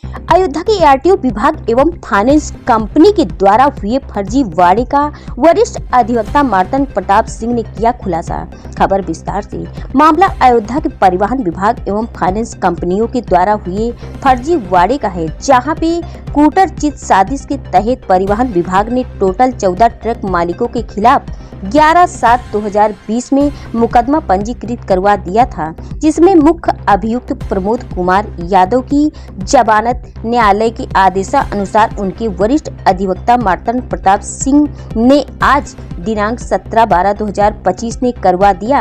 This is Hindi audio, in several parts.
अयोध्या के आरटीओ विभाग एवं फाइनेंस कंपनी के द्वारा हुए फर्जीवाड़े का वरिष्ठ अधिवक्ता मार्तन प्रताप सिंह ने किया खुलासा। खबर विस्तार से। मामला अयोध्या के परिवहन विभाग एवं फाइनेंस कंपनियों के द्वारा हुए फर्जीवाड़े का है, जहां पे कूटरचित साजिश के तहत परिवहन विभाग ने टोटल 14 ट्रक मालिकों के खिलाफ 11/7/2020 में मुकदमा पंजीकृत करवा दिया था, जिसमें मुख्य अभियुक्त प्रमोद कुमार यादव की जमानत न्यायालय के आदेशानुसार उनके वरिष्ठ अधिवक्ता मार्तन प्रताप सिंह ने आज दिनांक 17/12/2025 में करवा दिया।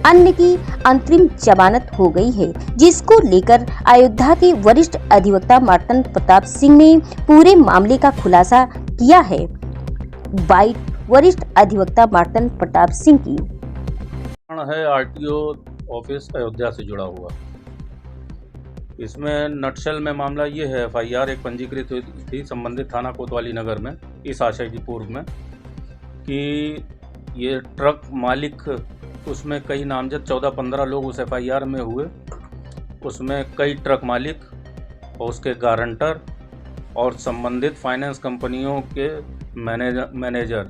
अन्य की अंतरिम जमानत हो गई है, जिसको लेकर अयोध्या के वरिष्ठ अधिवक्ता मार्तन प्रताप सिंह ने पूरे मामले का खुलासा किया है। बाइट वरिष्ठ अधिवक्ता मार्तन प्रताप सिंह की है आरटीओ ऑफिस अयोध्या से जुड़ा हुआ। इसमें नटशल में मामला ये है, एफआईआर एक पंजीकृत हुई थी संबंधित थाना कोतवाली नगर में इस आशय की पूर्व में कि ये ट्रक मालिक, उसमें कई नामजद 14-15 लोग उस एफआईआर में हुए। उसमें कई ट्रक मालिक और उसके गारंटर और संबंधित फाइनेंस कंपनियों के manager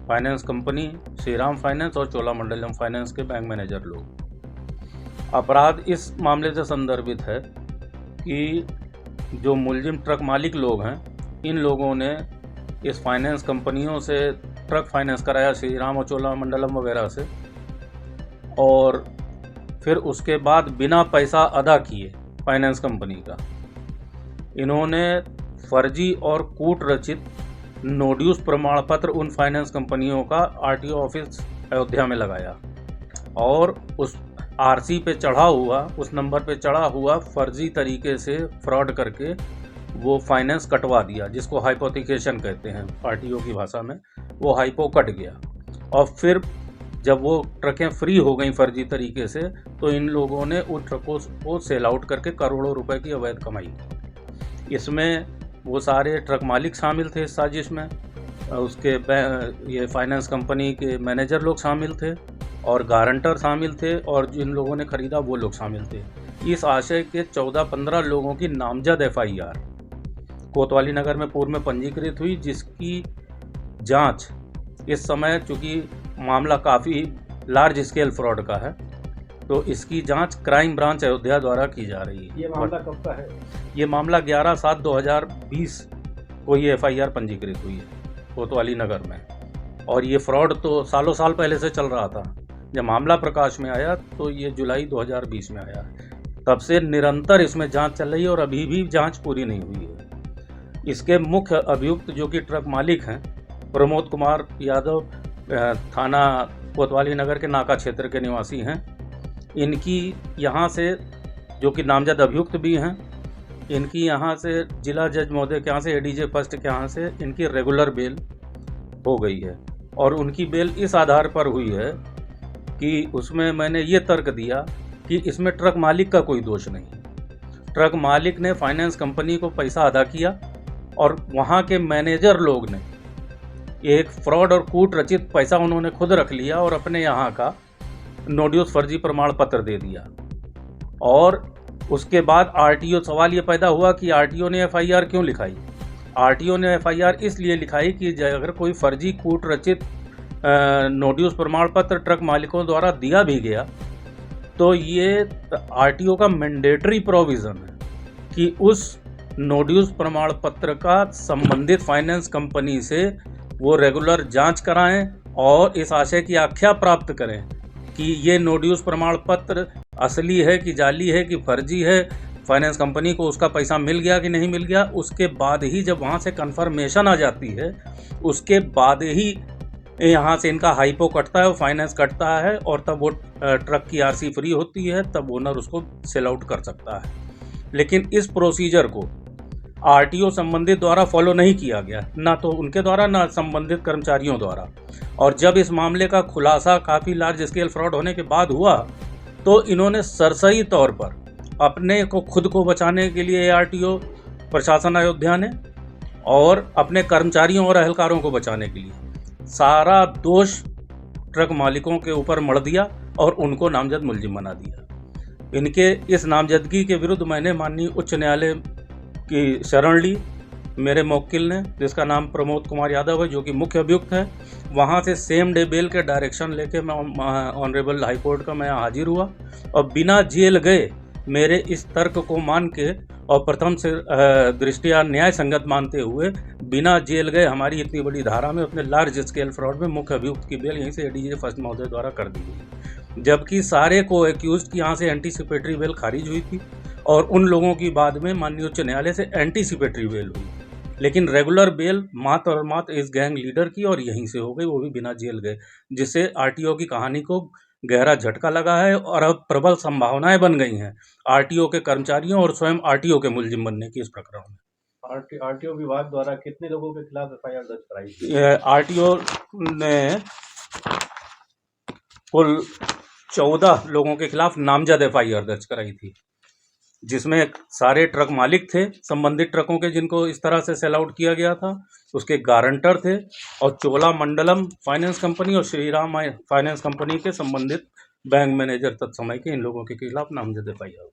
finance company Shriram finance और चोलामंडलम फाइनेंस के बैंक मैनेजर लोग। अपराध इस मामले से संदर्भित है कि जो मुलजिम ट्रक मालिक लोग हैं, इन लोगों ने इस फाइनेंस कंपनियों से ट्रक फाइनेंस कराया श्रीराम और चोलामंडलम वगैरह से, और फिर उसके बाद बिना पैसा अदा किए फाइनेंस कंपनी का इन्होंने फर्जी और कूट रचित नोड्यूस प्रमाण पत्र उन फाइनेंस कंपनियों का आरटीओ ऑफिस अयोध्या में लगाया और उस आरसी पे चढ़ा हुआ, उस नंबर पे चढ़ा हुआ फर्जी तरीके से फ्रॉड करके वो फाइनेंस कटवा दिया, जिसको हाइपोथिकेशन कहते हैं आरटीओ की भाषा में। वो हाइपो कट गया और फिर जब वो ट्रकें फ्री हो गई फर्जी तरीके से, तो इन लोगों ने उन ट्रकों को सेल आउट करके करोड़ों रुपए की अवैध कमाई। इसमें वो सारे ट्रक मालिक शामिल थे इस साजिश में, उसके ये फाइनेंस कंपनी के मैनेजर लोग शामिल थे और गारंटर शामिल थे, और जिन लोगों ने खरीदा वो लोग शामिल थे। इस आशय के 14-15 लोगों की नामजद एफआईआर कोतवाली नगर में पूर्व में पंजीकृत हुई, जिसकी जांच इस समय, चूँकि मामला काफ़ी लार्ज स्केल फ्रॉड का है, तो इसकी जांच क्राइम ब्रांच अयोध्या द्वारा की जा रही है। ये मामला कब का है? ये मामला 11/7/2020 को ये एफआईआर पंजीकृत हुई है कोतवाली नगर में, और ये फ्रॉड तो सालों साल पहले से चल रहा था। जब मामला प्रकाश में आया तो ये जुलाई 2020 में आया। तब से निरंतर इसमें जांच चल रही है और अभी भी जांच पूरी नहीं हुई है। इसके मुख्य अभियुक्त जो कि ट्रक मालिक हैं, प्रमोद कुमार यादव, थाना कोतवाली नगर के नाका क्षेत्र के निवासी हैं। इनकी यहाँ से, जो कि नामजद अभियुक्त भी हैं, इनकी यहाँ से जिला जज महोदय के यहाँ से, एडीजे फर्स्ट के यहाँ से इनकी रेगुलर बेल हो गई है। और उनकी बेल इस आधार पर हुई है कि उसमें मैंने ये तर्क दिया कि इसमें ट्रक मालिक का कोई दोष नहीं। ट्रक मालिक ने फाइनेंस कंपनी को पैसा अदा किया और वहाँ के मैनेजर लोग ने एक फ्रॉड और कूट रचित पैसा उन्होंने खुद रख लिया और अपने यहाँ का नोड्यूस फर्जी प्रमाण पत्र दे दिया। और उसके बाद आरटीओ, सवाल ये पैदा हुआ कि आरटीओ ने एफआईआर क्यों लिखाई। आरटीओ ने एफआईआर इसलिए लिखाई कि अगर कोई फर्जी कूट रचित नोड्यूस प्रमाण पत्र ट्रक मालिकों द्वारा दिया भी गया, तो ये आरटीओ का मैंडेटरी प्रोविज़न है कि उस नोड्यूस प्रमाण पत्र का संबंधित फाइनेंस कंपनी से वो रेगुलर जांच कराएं और इस आशय की आख्या प्राप्त करें कि ये नोड्यूस प्रमाण पत्र असली है कि जाली है कि फर्जी है, फाइनेंस कंपनी को उसका पैसा मिल गया कि नहीं मिल गया। उसके बाद ही जब वहाँ से कंफर्मेशन आ जाती है, उसके बाद ही यहाँ से इनका हाइपो कटता है, फाइनेंस कटता है, और तब वो ट्रक की आरसी फ्री होती है, तब ओनर उसको सेल आउट कर सकता है। लेकिन इस प्रोसीजर को आरटीओ संबंधित द्वारा फॉलो नहीं किया गया, ना तो उनके द्वारा ना संबंधित कर्मचारियों द्वारा। और जब इस मामले का खुलासा काफ़ी लार्ज स्केल फ्रॉड होने के बाद हुआ, तो इन्होंने सरसरी तौर पर अपने को खुद को बचाने के लिए आरटीओ प्रशासन अयोध्या ने और अपने कर्मचारियों और अहलकारों को बचाने के लिए सारा दोष ट्रक मालिकों के ऊपर मढ़ दिया और उनको नामजद मुलजिम बना दिया। इनके इस नामजदगी के विरुद्ध मैंने माननीय उच्च न्यायालय की शरण ली मेरे मौक्किल ने, जिसका नाम प्रमोद कुमार यादव है, जो कि मुख्य अभियुक्त है। वहाँ से सेम डे बेल के डायरेक्शन लेके मैं ऑनरेबल हाई कोर्ट का मैं हाजिर हुआ और बिना जेल गए मेरे इस तर्क को मान के और प्रथम से दृष्टिया न्याय संगत मानते हुए बिना जेल गए हमारी इतनी बड़ी धारा में अपने लार्ज स्केल फ्रॉड में मुख्य अभियुक्त की बेल यहीं से एडीजे फर्स्ट महोदय द्वारा कर दी गई, जबकि सारे को एक्यूज की यहाँ से एंटीसिपेटरी बेल खारिज हुई थी और उन लोगों की बाद में माननीय उच्च न्यायालय से एंटीसिपेटरी बेल हुई, लेकिन रेगुलर बेल मात्र और मात्र इस गैंग लीडर की और यहीं से हो गई, वो भी बिना जेल गए, जिससे आरटीओ की कहानी को गहरा झटका लगा है और अब प्रबल संभावनाएं बन गई हैं आरटीओ के कर्मचारियों और स्वयं आरटीओ के मुलजिम बनने की इस प्रकरण में। आरटीओ विभाग द्वारा कितने लोगों के खिलाफ एफआईआर दर्ज कराई थी? आरटीओ ने कुल 14 लोगों के खिलाफ नामजद एफआईआर दर्ज कराई थी, जिसमें सारे ट्रक मालिक थे संबंधित ट्रकों के जिनको इस तरह से सेल आउट किया गया था, उसके गारंटर थे और चोला मंडलम फाइनेंस कंपनी और श्रीराम फाइनेंस कंपनी के संबंधित बैंक मैनेजर तत्समय के इन लोगों के खिलाफ नामजद एफआईआर।